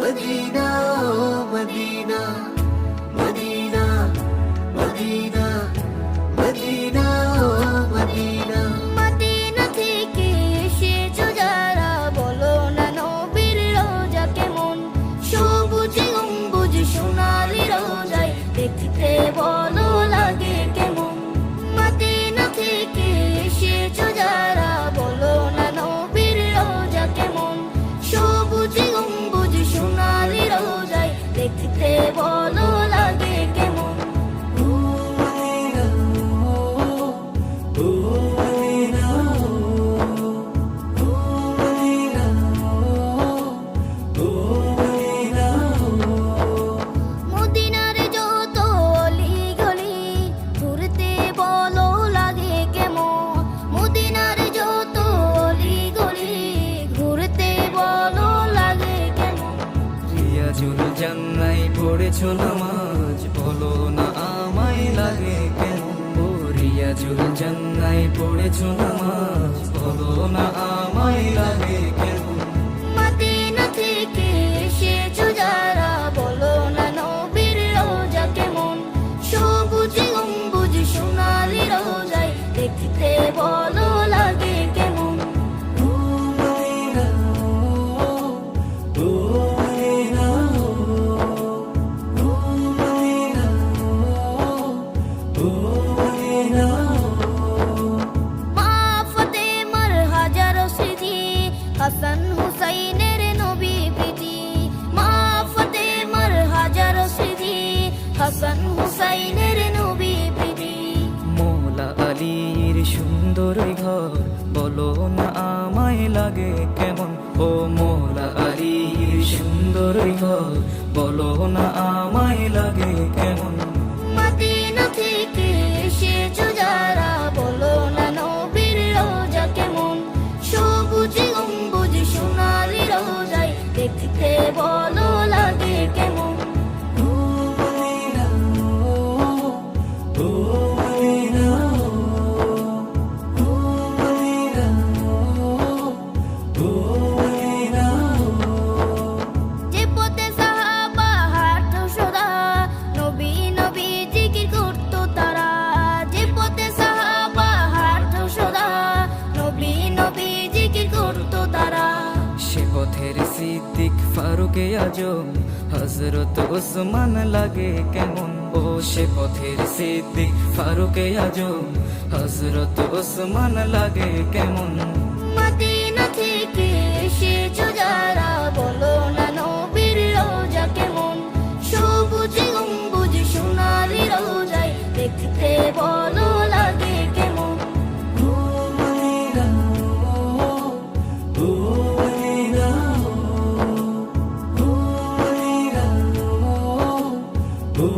Medina oh Medina, Medina Medina, Medina oh Medina. Medina থেকে এসেছো যারা, বলো না নবীর রোজা কেমন? সবুজ গম্বুজ সোনালি রোজায় দেখতে বলো লাগে কেমন? মদিনা থেকে এসেছো যারা, বলো না নবীর রোজা কেমন? সবুজ গম্বুজ সোনালি রোজায় দেখতে বলো লাগে কেমন? ও মদিনা, ও মদিনা, ও মদিনা, ও মদিনা। মদিনার যত অলি গলি ঘুরতে বলো লাগে কেমন? মদিনার যত অলি গলি ঘুরতে বলো লাগে কেমন? রিয়াজুল জান্নায় পড়েছো নামাজ, বলো না আমায় লাগে কেমন? ও রিয়াজুল জান্নায় পড়েছো নামাজ, বলো না আমায় লাগে কেমন? মদিনা থেকে এসেছো যারা, বলো না নবীর রোজা কেমন? সবুজ গম্বুজ সোনালি রোজায় দেখতে বলো লাগে কেমন? ও মদিনা, ও মদিনা, ও মদিনা, ও মদিনা। মা ফাতেমার হাজারো স্মৃতি, হাসান হুসাইনের নবী প্রীতি। মা ফাতেমার হাজারো স্মৃতি, হাসান হুসাইনের নবী প্রীতি। মৌলা আলীর সুন্দর ঘর, বলো না আমায় লাগে কেমন? ও মৌলা আলীর সুন্দর ঘর, বলো না আমায় লাগে কেমন? মদিনা থেকে এসেছো যারা, বলো না নবীর রোজা কেমন? সবুজ গম্বুজ সোনালি রোজায় দেখতে বলো লাগে কেমন? ও মদিনা, ও মদিনা, ও মদিনা, ও মদিনা। যে পথে সাহাবা হাঁটতো সদা, নবী নবী জিকির করতো তারা। যে পথে সাহাবা হাঁটতো সদা, নবী নবী জিকির করতো তারা। সে পথের সিদ্দিক ফারুকে আজম, হযরত ওসমান লাগে কেমন? ও সে পথের সিদ্দিক ফারুকে আজম, হযরত ওসমান লাগে কেমন? মদিনা থেকে এসেছো যারা, বলো না নবীর রোজা কেমন? সবুজ গম্বুজ সোনালি রোজায় দেখতে বলো লাগে কেমন? ও মদিনা, ও মদিনা, ও মদিনা, ও